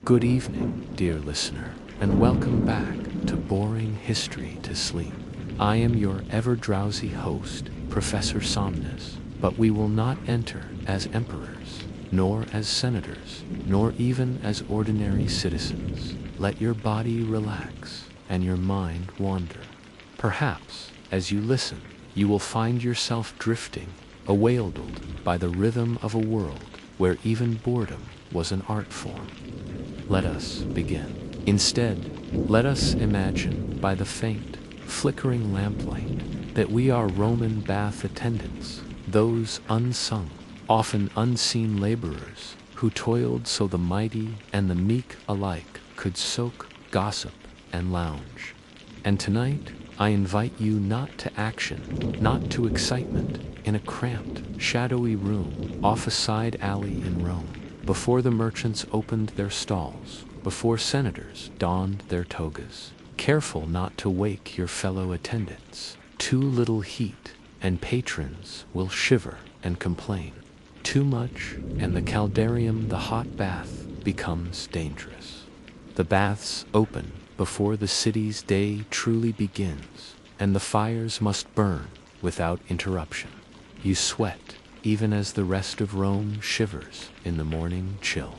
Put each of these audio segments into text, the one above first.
Good evening, dear listener, and welcome back to Boring History to Sleep. I am your ever-drowsy host, Professor Somnus, but we will not enter as emperors, nor as senators, nor even as ordinary citizens. Let your body relax and your mind wander. Perhaps, as you listen, you will find yourself drifting, awildled by the rhythm of a world where even boredom was an art form. Let us begin. Instead, let us imagine by the faint, flickering lamplight that we are Roman bath attendants, those unsung, often unseen laborers who toiled so the mighty and the meek alike could soak, gossip, and lounge. And tonight, I invite you not to action, not to excitement, in a cramped, shadowy room off a side alley in Rome, before the merchants opened their stalls, before senators donned their togas. Careful not to wake your fellow attendants. Too little heat, and patrons will shiver and complain. Too much, and the caldarium, the hot bath, becomes dangerous. The baths open before the city's day truly begins, and the fires must burn without interruption. You sweat, even as the rest of Rome shivers in the morning chill.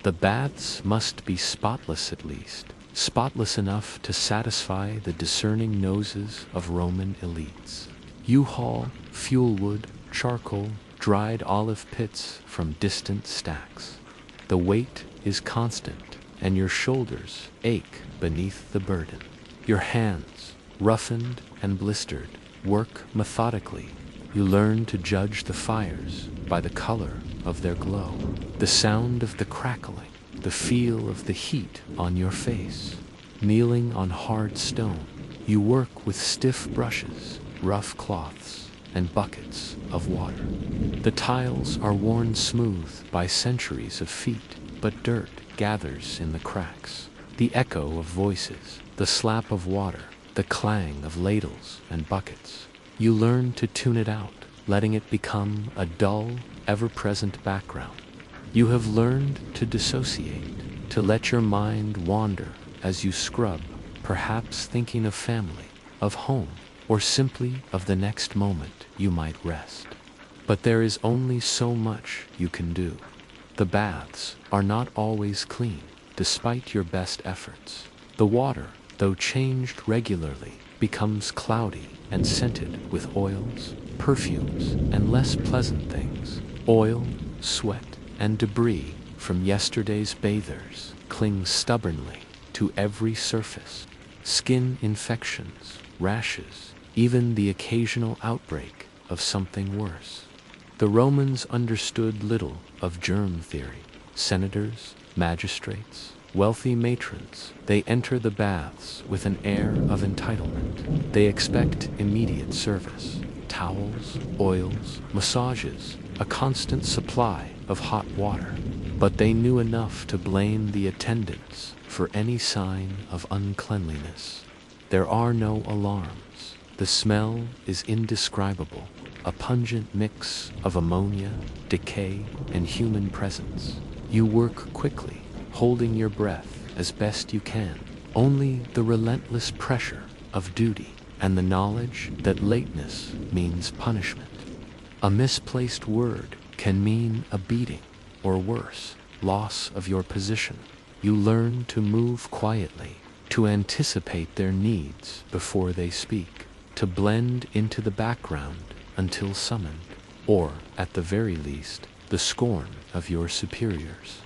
The baths must be spotless at least, spotless enough to satisfy the discerning noses of Roman elites. You haul fuel wood, charcoal, dried olive pits from distant stacks. The weight is constant, and your shoulders ache beneath the burden. Your hands, roughened and blistered, work methodically. You learn to judge the fires by the color of their glow, the sound of the crackling, the feel of the heat on your face. Kneeling on hard stone, you work with stiff brushes, rough cloths, and buckets of water. The tiles are worn smooth by centuries of feet, but dirt gathers in the cracks. The echo of voices, the slap of water, the clang of ladles and buckets. You learn to tune it out, letting it become a dull, ever-present background. You have learned to dissociate, to let your mind wander as you scrub, perhaps thinking of family, of home, or simply of the next moment you might rest. But there is only so much you can do. The baths are not always clean, despite your best efforts. The water, though changed regularly, becomes cloudy and scented with oils, perfumes, and less pleasant things. Oil, sweat, and debris from yesterday's bathers cling stubbornly to every surface. Skin infections, rashes, even the occasional outbreak of something worse. The Romans understood little of germ theory. Senators, magistrates, wealthy matrons, they enter the baths with an air of entitlement. They expect immediate service, towels, oils, massages, a constant supply of hot water. But they knew enough to blame the attendants for any sign of uncleanliness. There are no alarms. The smell is indescribable, a pungent mix of ammonia, decay, and human presence. You work quickly, holding your breath as best you can. Only the relentless pressure of duty and the knowledge that lateness means punishment. A misplaced word can mean a beating, or worse, loss of your position. You learn to move quietly, to anticipate their needs before they speak, to blend into the background until summoned, or, at the very least, the scorn of your superiors.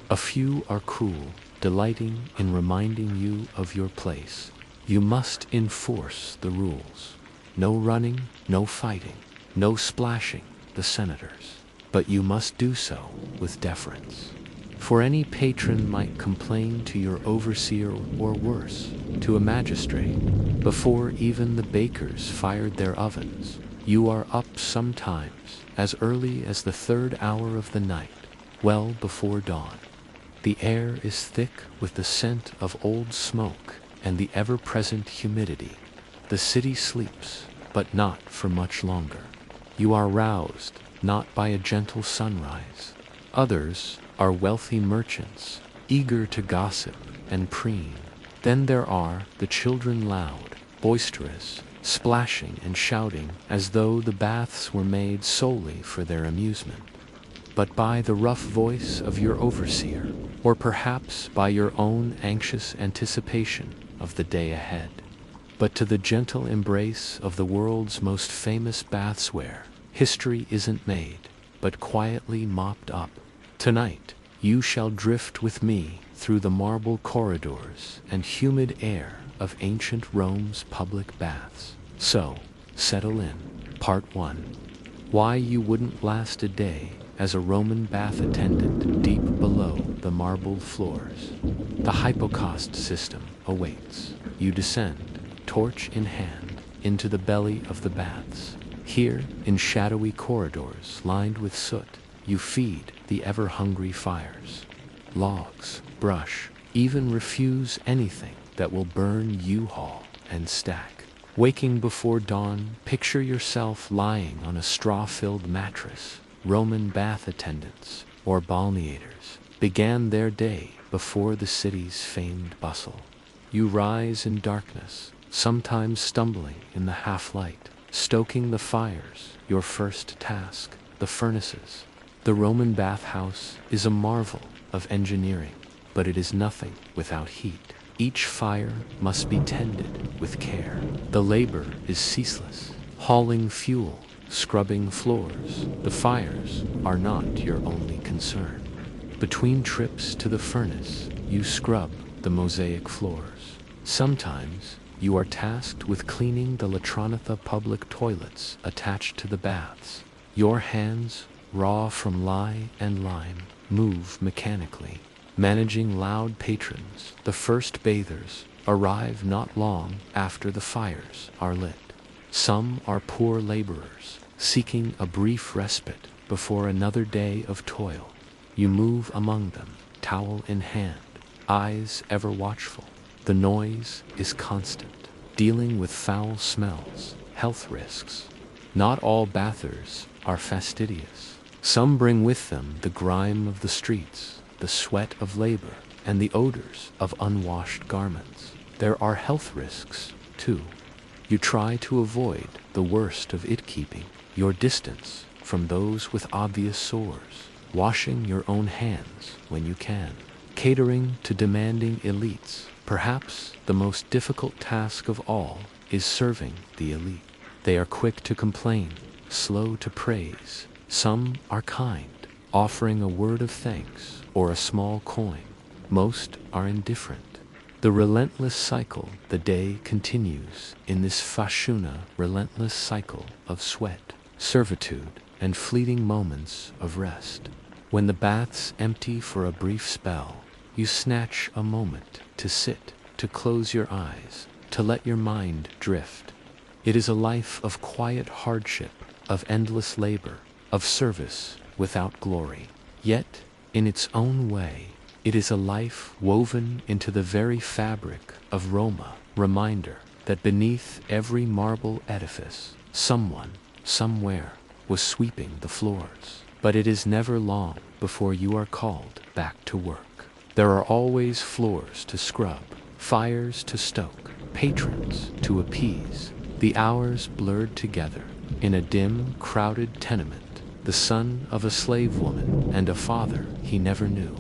A few are cruel, delighting in reminding you of your place. You must enforce the rules. No running, no fighting, no splashing the senators. But you must do so with deference. For any patron might complain to your overseer, or worse, to a magistrate, before even the bakers fired their ovens. You are up sometimes as early as the third hour of the night, well before dawn. The air is thick with the scent of old smoke and the ever-present humidity. The city sleeps, but not for much longer. You are roused not by a gentle sunrise. Others are wealthy merchants, eager to gossip and preen. Then there are the children, loud, boisterous, splashing and shouting as though the baths were made solely for their amusement. But by the rough voice of your overseer, or perhaps by your own anxious anticipation of the day ahead, but to the gentle embrace of the world's most famous baths where history isn't made, but quietly mopped up. Tonight, you shall drift with me through the marble corridors and humid air of ancient Rome's public baths. So, settle in. Part 1. Why you wouldn't last a day as a Roman bath attendant deep below the marble floors. The hypocaust system awaits. You descend, torch in hand, into the belly of the baths. Here, in shadowy corridors lined with soot, you feed the ever-hungry fires. Logs, brush, even refuse anything that will burn U-Haul and stack. Waking before dawn, picture yourself lying on a straw-filled mattress. Roman bath attendants, or balneators, began their day before the city's famed bustle. You rise in darkness, sometimes stumbling in the half-light, stoking the fires, your first task, the furnaces. The Roman bathhouse is a marvel of engineering, but it is nothing without heat. Each fire must be tended with care. The labor is ceaseless, hauling fuel, scrubbing floors. The fires are not your only concern. Between trips to the furnace, you scrub the mosaic floors. Sometimes, you are tasked with cleaning the Latronatha public toilets attached to the baths. Your hands, raw from lye and lime, move mechanically. Managing loud patrons, the first bathers arrive not long after the fires are lit. Some are poor laborers, seeking a brief respite before another day of toil. You move among them, towel in hand, eyes ever watchful. The noise is constant, dealing with foul smells, health risks. Not all bathers are fastidious. Some bring with them the grime of the streets, the sweat of labor, and the odors of unwashed garments. There are health risks, too. You try to avoid the worst of it-keeping, your distance from those with obvious sores, washing your own hands when you can, catering to demanding elites. Perhaps the most difficult task of all is serving the elite. They are quick to complain, slow to praise. Some are kind, offering a word of thanks or a small coin. Most are indifferent. The relentless cycle, the day continues in this fashuna, relentless cycle of sweat, servitude, and fleeting moments of rest. When the baths empty for a brief spell, you snatch a moment to sit, to close your eyes, to let your mind drift. It is a life of quiet hardship, of endless labor, of service without glory. Yet, in its own way, it is a life woven into the very fabric of Roma, reminder that beneath every marble edifice, someone, somewhere, was sweeping the floors. But it is never long before you are called back to work. There are always floors to scrub, fires to stoke, patrons to appease. The hours blurred together in a dim, crowded tenement. The son of a slave woman and a father he never knew.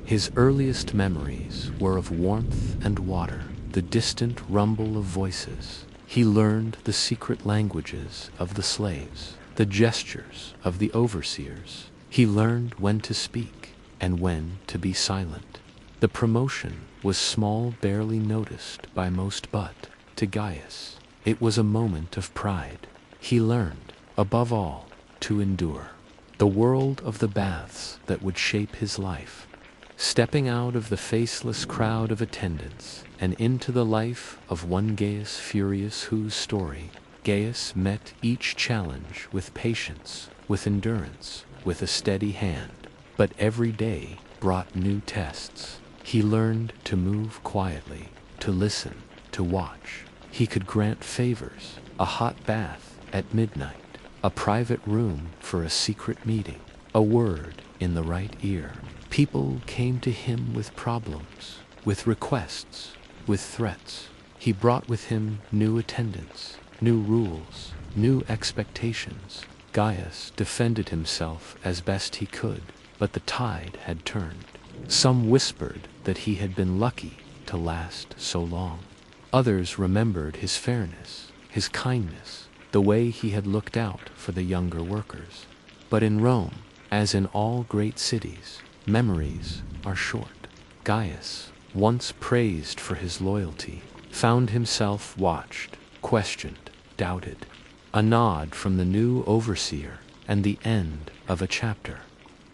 His earliest memories were of warmth and water, the distant rumble of voices. He learned the secret languages of the slaves, the gestures of the overseers. He learned when to speak and when to be silent. The promotion was small, barely noticed by most, but to Gaius, it was a moment of pride. He learned, above all, to endure. The world of the baths that would shape his life. Stepping out of the faceless crowd of attendants and into the life of one Gaius Furius, whose story, Gaius met each challenge with patience, with endurance, with a steady hand. But every day brought new tests. He learned to move quietly, to listen, to watch. He could grant favors, a hot bath at midnight, a private room for a secret meeting, a word in the right ear. People came to him with problems, with requests, with threats. He brought with him new attendants, new rules, new expectations. Gaius defended himself as best he could, but the tide had turned. Some whispered that he had been lucky to last so long. Others remembered his fairness, his kindness, the way he had looked out for the younger workers. But in Rome, as in all great cities, memories are short. Gaius, once praised for his loyalty, found himself watched, questioned, doubted. A nod from the new overseer, and the end of a chapter.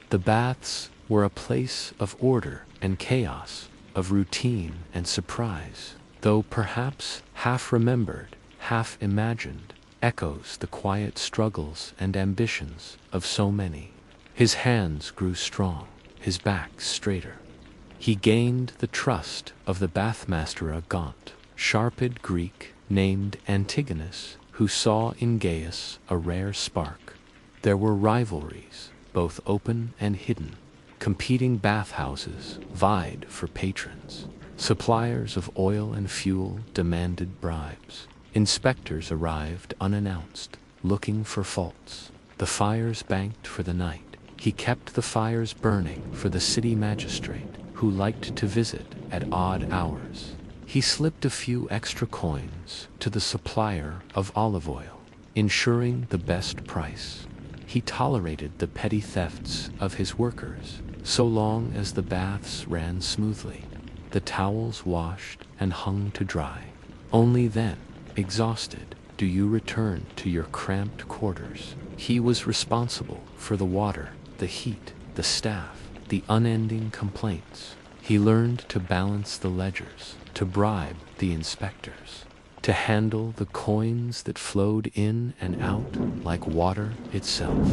The baths were a place of order and chaos, of routine and surprise, though perhaps half remembered, half imagined, echoes the quiet struggles and ambitions of so many. His hands grew strong, his back straighter. He gained the trust of the bathmaster, a gaunt, sharp-eyed Greek named Antigonus, who saw in Gaius a rare spark. There were rivalries, both open and hidden. Competing bathhouses vied for patrons. Suppliers of oil and fuel demanded bribes. Inspectors arrived unannounced, looking for faults. The fires banked for the night. He kept the fires burning for the city magistrate, who liked to visit at odd hours. He slipped a few extra coins to the supplier of olive oil, ensuring the best price. He tolerated the petty thefts of his workers, so long as the baths ran smoothly, the towels washed and hung to dry. Only then, exhausted, do you return to your cramped quarters. He was responsible for the water, the heat, the staff, the unending complaints. He learned to balance the ledgers, to bribe the inspectors, to handle the coins that flowed in and out like water itself,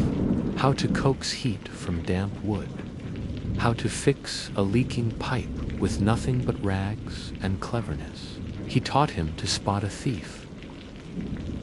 how to coax heat from damp wood, how to fix a leaking pipe with nothing but rags and cleverness. He taught him to spot a thief,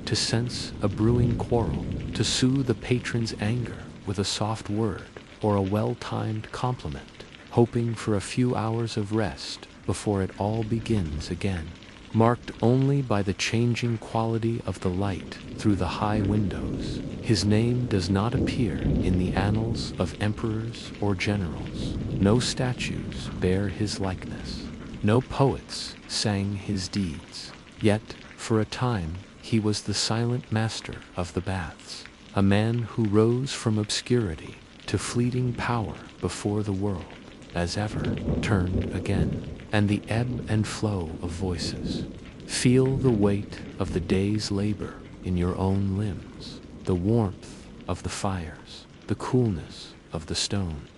to sense a brewing quarrel, to soothe a patron's anger with a soft word or a well-timed compliment, hoping for a few hours of rest before it all begins again, marked only by the changing quality of the light through the high windows. His name does not appear in the annals of emperors or generals. No statues bear his likeness. No poets sang his deeds. Yet, for a time, he was the silent master of the baths, a man who rose from obscurity to fleeting power before the world, as ever, turned again, and the ebb and flow of voices. Feel the weight of the day's labor in your own limbs, the warmth of the fires, the coolness of the stone.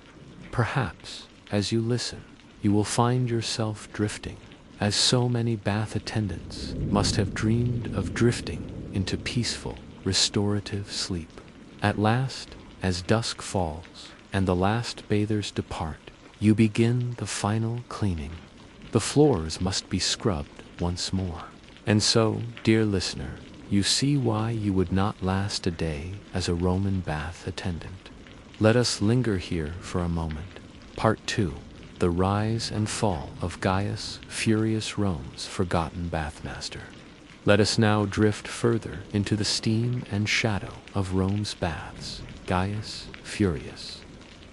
Perhaps, as you listen, you will find yourself drifting, as so many bath attendants must have dreamed of drifting into peaceful, restorative sleep. At last, as dusk falls and the last bathers depart, you begin the final cleaning. The floors must be scrubbed once more. And so, dear listener, you see why you would not last a day as a Roman bath attendant. Let us linger here for a moment. Part 2. The rise and fall of Gaius Furious, Rome's forgotten bathmaster. Let us now drift further into the steam and shadow of Rome's baths. Gaius Furious.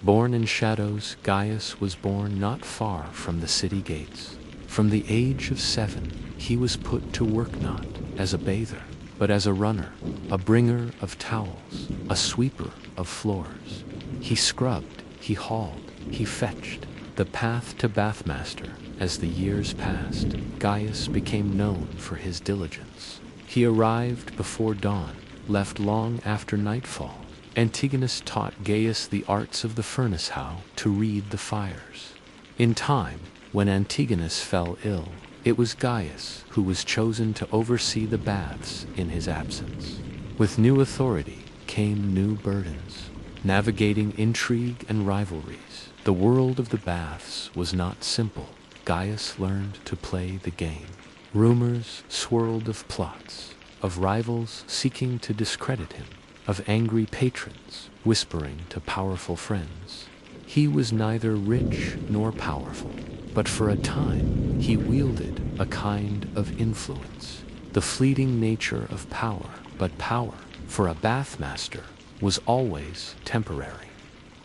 Born in shadows, Gaius was born not far from the city gates. From the age of 7, he was put to work not as a bather, but as a runner, a bringer of towels, a sweeper of floors. He scrubbed, he hauled, he fetched. The path to bathmaster. As the years passed, Gaius became known for his diligence. He arrived before dawn, left long after nightfall. Antigonus taught Gaius the arts of the furnace, how to read the fires. In time, when Antigonus fell ill, it was Gaius who was chosen to oversee the baths in his absence. With new authority came new burdens. Navigating intrigue and rivalries, the world of the baths was not simple. Gaius learned to play the game. Rumors swirled of plots, of rivals seeking to discredit him, of angry patrons whispering to powerful friends. He was neither rich nor powerful, but for a time he wielded a kind of influence. The fleeting nature of power, but power, for a bathmaster, was always temporary.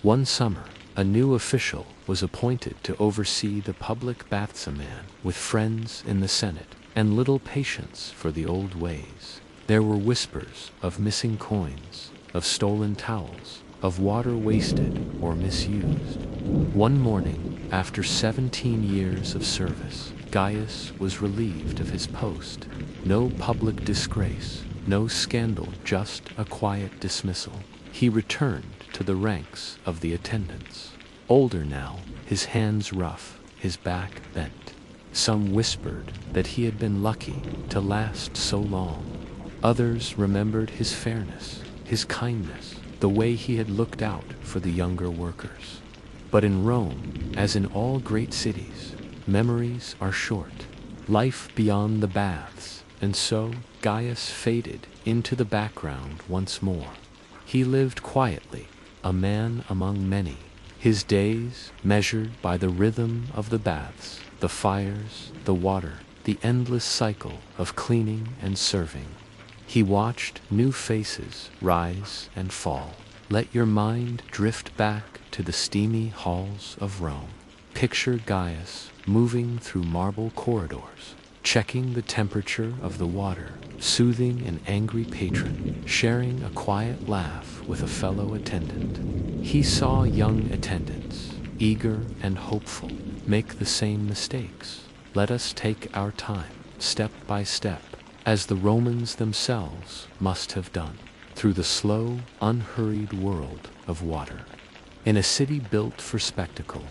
One summer, a new official was appointed to oversee the public baths, a man with friends in the Senate and little patience for the old ways. There were whispers of missing coins, of stolen towels, of water wasted or misused. One morning, after 17 years of service, Gaius was relieved of his post. No public disgrace, no scandal, just a quiet dismissal. He returned to the ranks of the attendants. Older now, his hands rough, his back bent. Some whispered that he had been lucky to last so long. Others remembered his fairness, his kindness, the way he had looked out for the younger workers. But in Rome, as in all great cities, memories are short. Life beyond the baths, and so Gaius faded into the background once more. He lived quietly, a man among many, his days measured by the rhythm of the baths, the fires, the water, the endless cycle of cleaning and serving. He watched new faces rise and fall. Let your mind drift back to the steamy halls of Rome. Picture Gaius moving through marble corridors, checking the temperature of the water, soothing an angry patron, sharing a quiet laugh with a fellow attendant. He saw young attendants, eager and hopeful, make the same mistakes. Let us take our time, step by step, as the Romans themselves must have done, through the slow, unhurried world of water. In a city built for spectacle,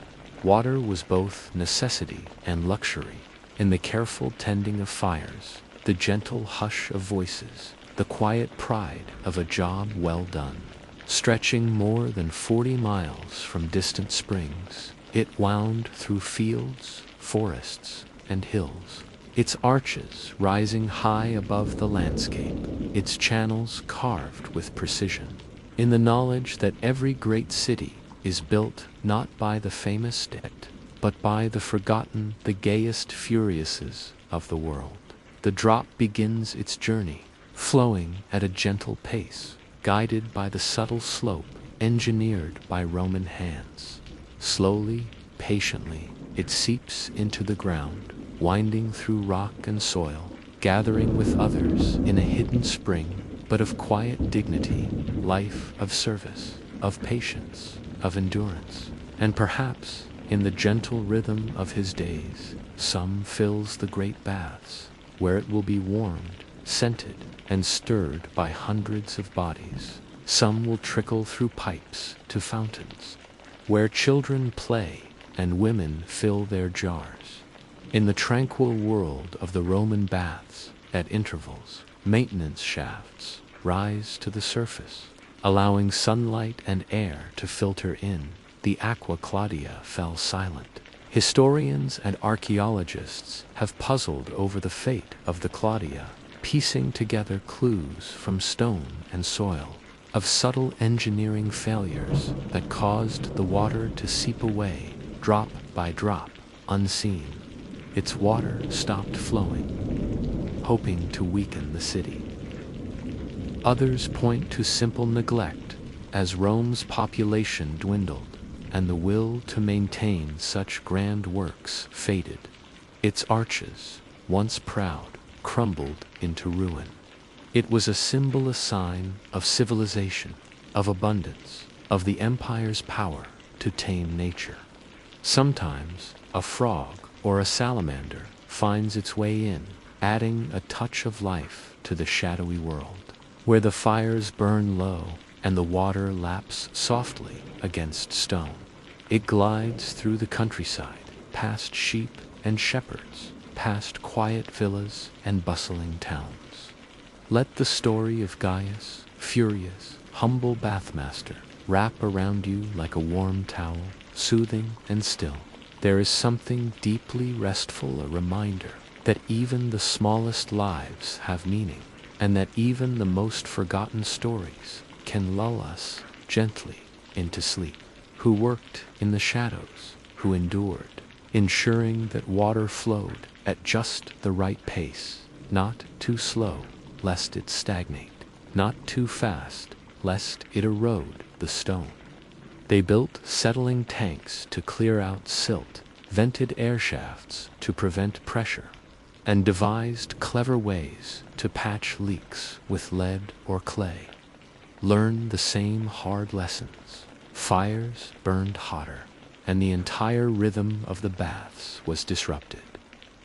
water was both necessity and luxury. In the careful tending of fires, the gentle hush of voices, the quiet pride of a job well done. Stretching more than 40 miles from distant springs, it wound through fields, forests, and hills. Its arches rising high above the landscape, its channels carved with precision. In the knowledge that every great city is built not by the famous dead, but by the forgotten, the gayest furiouses of the world. The drop begins its journey, flowing at a gentle pace, guided by the subtle slope engineered by Roman hands. Slowly, patiently, it seeps into the ground, winding through rock and soil, gathering with others in a hidden spring, but of quiet dignity, life of service, of patience, of endurance. And perhaps, in the gentle rhythm of his days, some fills the great baths, where it will be warmed, scented, and stirred by hundreds of bodies. Some will trickle through pipes to fountains, where children play and women fill their jars. In the tranquil world of the Roman baths, at intervals, maintenance shafts rise to the surface, allowing sunlight and air to filter in. The Aqua Claudia fell silent. Historians and archaeologists have puzzled over the fate of the Claudia, piecing together clues from stone and soil, of subtle engineering failures that caused the water to seep away, drop by drop, unseen. Its water stopped flowing, hoping to weaken the city. Others point to simple neglect, as Rome's population dwindled and the will to maintain such grand works faded. Its arches, once proud, crumbled into ruin. It was a symbol, a sign of civilization, of abundance, of the empire's power to tame nature. Sometimes a frog or a salamander finds its way in, adding a touch of life to the shadowy world, where the fires burn low and the water laps softly against stone. It glides through the countryside, past sheep and shepherds, past quiet villas and bustling towns. Let the story of Gaius, furious, humble bathmaster, wrap around you like a warm towel, soothing and still. There is something deeply restful, a reminder that even the smallest lives have meaning, and that even the most forgotten stories can lull us gently into sleep. who worked in the shadows, who endured, ensuring that water flowed at just the right pace, not too slow, lest it stagnate, not too fast, lest it erode the stone. They built settling tanks to clear out silt, vented air shafts to prevent pressure, and devised clever ways to patch leaks with lead or clay. Learn the same hard lessons. Fires burned hotter, and the entire rhythm of the baths was disrupted.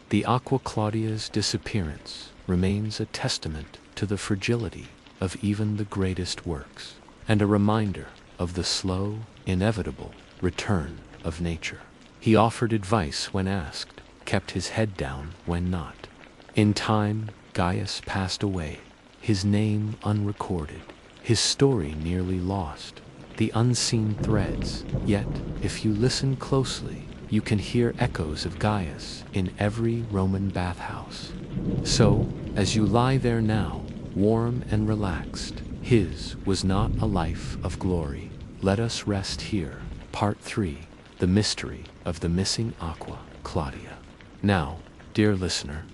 The Aqua Claudia's disappearance remains a testament to the fragility of even the greatest works, and a reminder of the slow, inevitable return of nature. He offered advice when asked, kept his head down when not. In time, Gaius passed away, his name unrecorded, his story nearly lost, the unseen threads. Yet, if you listen closely, you can hear echoes of Gaius in every Roman bathhouse. So, as you lie there now, warm and relaxed, his was not a life of glory. Let us rest here. Part 3. The Mystery of the Missing Aqua Claudia. Now, dear listener,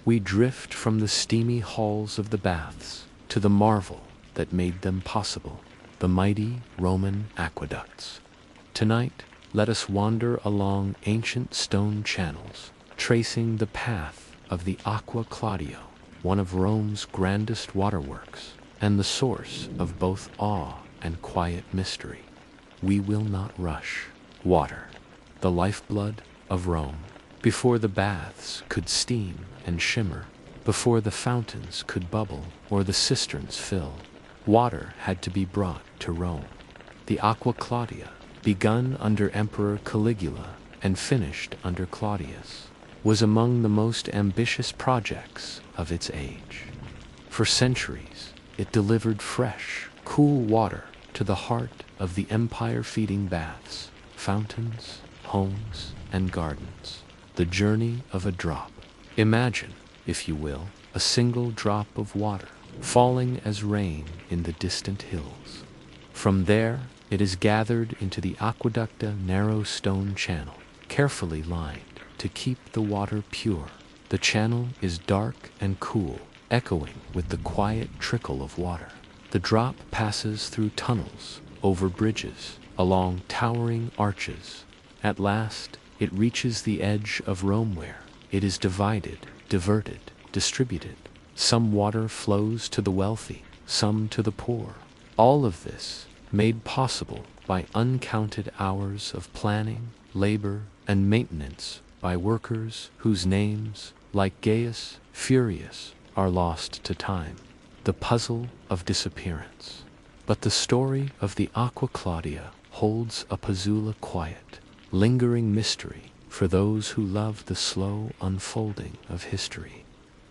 we drift from the steamy halls of the baths to the marvel that made them possible, the mighty Roman aqueducts. Tonight, let us wander along ancient stone channels, tracing the path of the Aqua Claudia, one of Rome's grandest waterworks, and the source of both awe and quiet mystery. We will not rush. Water, the lifeblood of Rome. Before the baths could steam and shimmer, before the fountains could bubble or the cisterns fill, water had to be brought to Rome. The Aqua Claudia, begun under Emperor Caligula and finished under Claudius, was among the most ambitious projects of its age. For centuries, it delivered fresh, cool water to the heart of the empire-feeding baths, fountains, homes, and gardens. The journey of a drop. Imagine, if you will, a single drop of water falling as rain in the distant hills. From there, it is gathered into the aqueducta narrow stone channel, carefully lined to keep the water pure. The channel is dark and cool, echoing with the quiet trickle of water. The drop passes through tunnels, over bridges, along towering arches. At last, it reaches the edge of Rome where it is divided, diverted, distributed. Some water flows to the wealthy, some to the poor. All of this made possible by uncounted hours of planning, labor, and maintenance by workers whose names, like Gaius Furius, are lost to time. The puzzle of disappearance. But the story of the Aqua Claudia holds a Pazula quiet, lingering mystery for those who love the slow unfolding of history.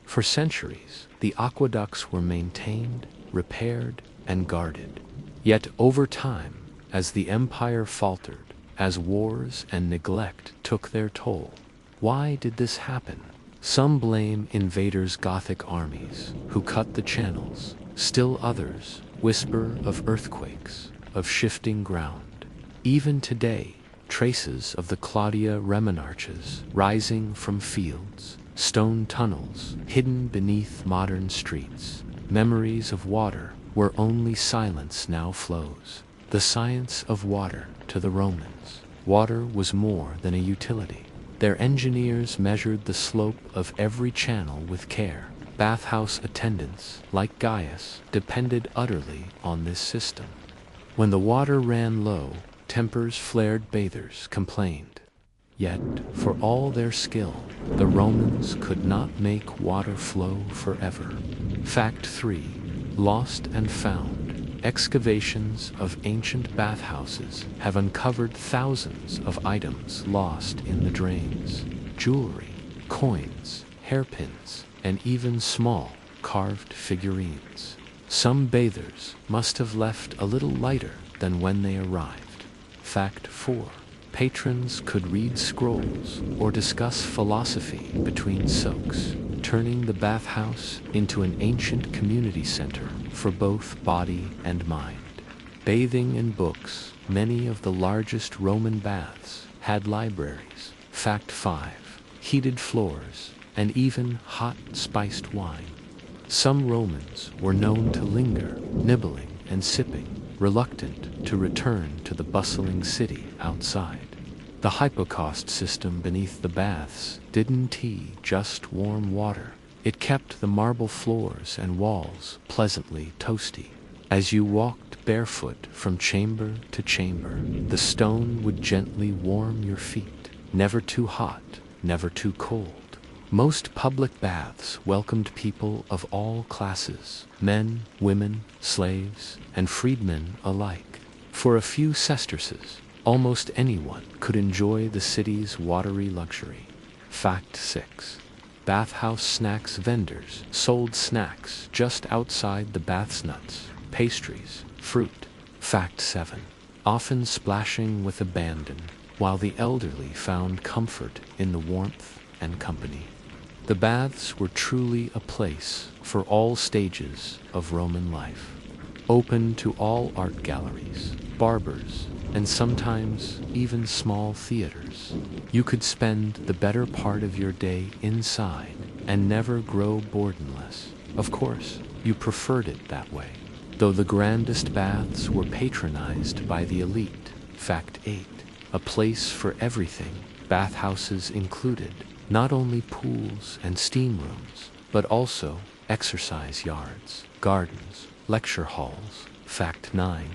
For centuries, the aqueducts were maintained, repaired, and guarded. Yet over time, as the empire faltered, as wars and neglect took their toll, why did this happen? Some blame invaders' Gothic armies who cut the channels. Still others whisper of earthquakes, of shifting ground. Even today, traces of the Claudia Remonarches rising from fields, stone tunnels hidden beneath modern streets, memories of water where only silence now flows. The science of water to the Romans. Water was more than a utility. Their engineers measured the slope of every channel with care. Bathhouse attendants, like Gaius, depended utterly on this system. When the water ran low, tempers flared, bathers complained. Yet, for all their skill, the Romans could not make water flow forever. Fact 3. Lost and found. Excavations of ancient bathhouses have uncovered thousands of items lost in the drains. Jewelry, coins, hairpins, and even small, carved figurines. Some bathers must have left a little lighter than when they arrived. Fact 4. Patrons could read scrolls or discuss philosophy between soaks, turning the bathhouse into an ancient community center for both body and mind. Bathing in books, many of the largest Roman baths had libraries. Fact 5. Heated floors, and even hot spiced wine. Some Romans were known to linger, nibbling and sipping, reluctant to return to the bustling city outside. The hypocaust system beneath the baths didn't just warm water. It kept the marble floors and walls pleasantly toasty. As you walked barefoot from chamber to chamber, the stone would gently warm your feet, never too hot, never too cold. Most public baths welcomed people of all classes, men, women, slaves, and freedmen alike. For a few sesterces, almost anyone could enjoy the city's watery luxury. Fact 6. Bathhouse snacks vendors sold snacks just outside the baths: nuts, pastries, fruit. Fact 7. Often splashing with abandon, while the elderly found comfort in the warmth and company. The baths were truly a place for all stages of Roman life, open to all art galleries, barbers, and sometimes even small theaters. You could spend the better part of your day inside and never grow boredom-less. Of course, you preferred it that way, though the grandest baths were patronized by the elite. Fact 8. A place for everything. Bathhouses included not only pools and steam rooms, but also exercise yards, gardens, lecture halls. Fact 9.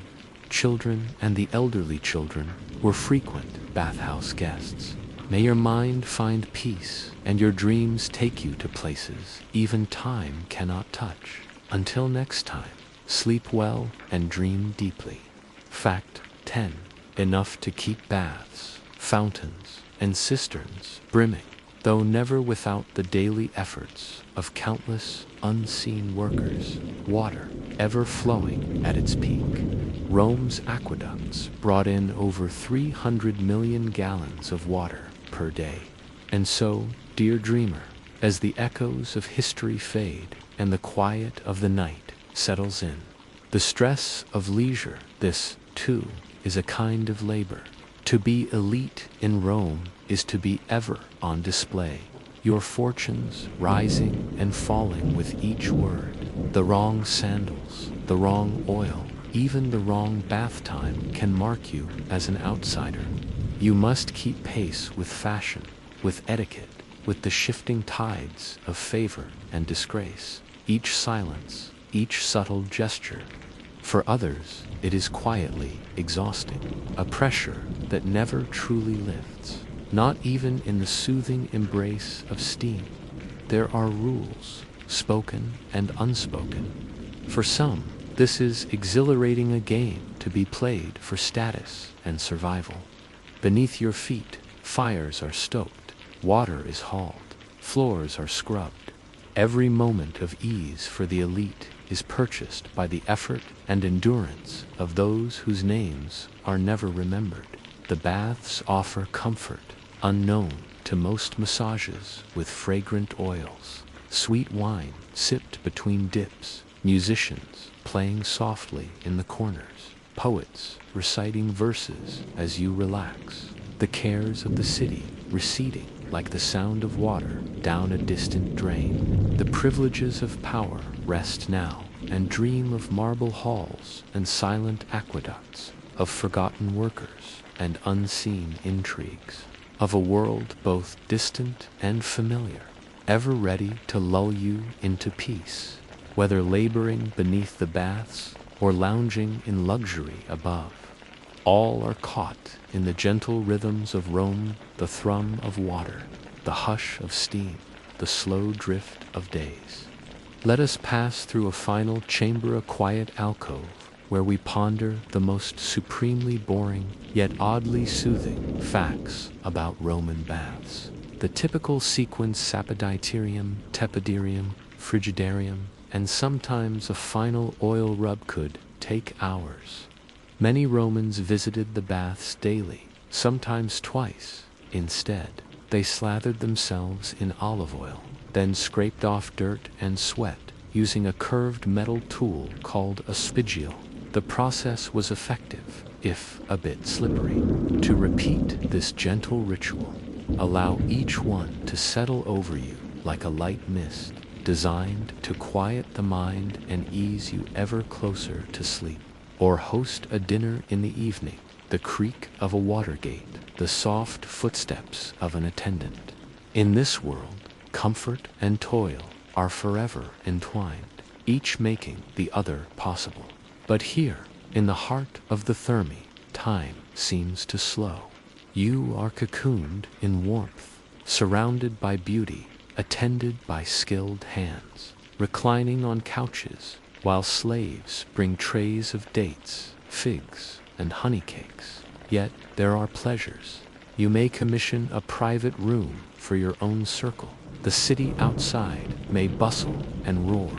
Children and the elderly children were frequent bathhouse guests. May your mind find peace and your dreams take you to places even time cannot touch. Until next time, sleep well and dream deeply. Fact 10. Enough to keep baths, fountains, and cisterns brimming, though never without the daily efforts of countless unseen workers, water ever flowing at its peak. Rome's aqueducts brought in over 300 million gallons of water per day. And so, dear dreamer, as the echoes of history fade and the quiet of the night settles in, the stress of leisure, this, too, is a kind of labor. To be elite in Rome is to be ever on display, your fortunes rising and falling with each word. The wrong sandals, the wrong oil, even the wrong bath time can mark you as an outsider. You must keep pace with fashion, with etiquette, with the shifting tides of favor and disgrace. Each silence, each subtle gesture. For others, it is quietly exhausting, a pressure that never truly lifts, not even in the soothing embrace of steam. There are rules, spoken and unspoken. For some, this is exhilarating, a game to be played for status and survival. Beneath your feet, fires are stoked, water is hauled, floors are scrubbed. Every moment of ease for the elite is purchased by the effort and endurance of those whose names are never remembered. The baths offer comfort unknown to most: massages with fragrant oils, sweet wine sipped between dips, musicians playing softly in the corners, poets reciting verses as you relax, the cares of the city receding like the sound of water down a distant drain. The privileges of power rest now and dream of marble halls and silent aqueducts, of forgotten workers and unseen intrigues, of a world both distant and familiar, ever ready to lull you into peace, whether laboring beneath the baths or lounging in luxury above. All are caught in the gentle rhythms of Rome, the thrum of water, the hush of steam, the slow drift of days. Let us pass through a final chamber, a quiet alcove, where we ponder the most supremely boring, yet oddly soothing, facts about Roman baths. The typical sequence: sapidarium, tepidarium, frigidarium, and sometimes a final oil rub could take hours. Many Romans visited the baths daily, sometimes twice. Instead, they slathered themselves in olive oil, then scraped off dirt and sweat using a curved metal tool called a spigil. The process was effective. if a bit slippery. To repeat this gentle ritual, allow each one to settle over you like a light mist, designed to quiet the mind and ease you ever closer to sleep. Or host a dinner in the evening, the creak of a water gate, the soft footsteps of an attendant. In this world, comfort and toil are forever entwined, each making the other possible. But here, in the heart of the Thermi, time seems to slow. You are cocooned in warmth, surrounded by beauty, attended by skilled hands, reclining on couches, while slaves bring trays of dates, figs, and honey cakes. Yet there are pleasures. You may commission a private room for your own circle. The city outside may bustle and roar,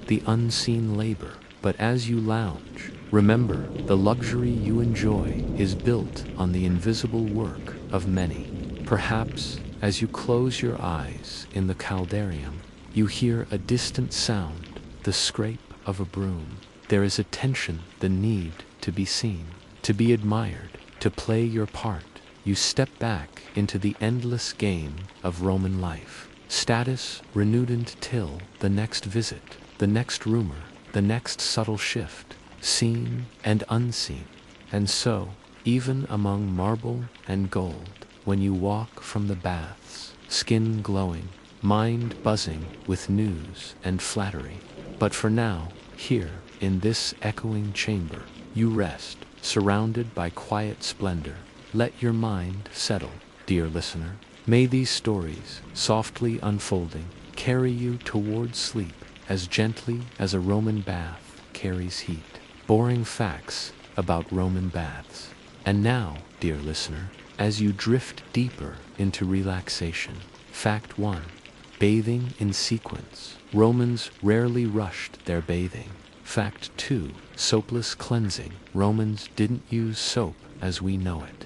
the unseen labor. But as you lounge, remember the luxury you enjoy is built on the invisible work of many. Perhaps as you close your eyes in the caldarium, you hear a distant sound, the scrape of a broom. There is a tension, the need to be seen, to be admired, to play your part. You step back into the endless game of Roman life. Status renewed until the next visit, the next rumor, the next subtle shift, seen and unseen. And so, even among marble and gold, when you walk from the baths, skin glowing, mind buzzing with news and flattery. But for now, here, in this echoing chamber, you rest, surrounded by quiet splendor. Let your mind settle, dear listener. May these stories, softly unfolding, carry you toward sleep as gently as a Roman bath carries heat. Boring facts about Roman baths. And now, dear listener, as you drift deeper into relaxation, fact 1. Bathing in sequence. Romans rarely rushed their bathing. Fact 2. Soapless cleansing. Romans didn't use soap as we know it.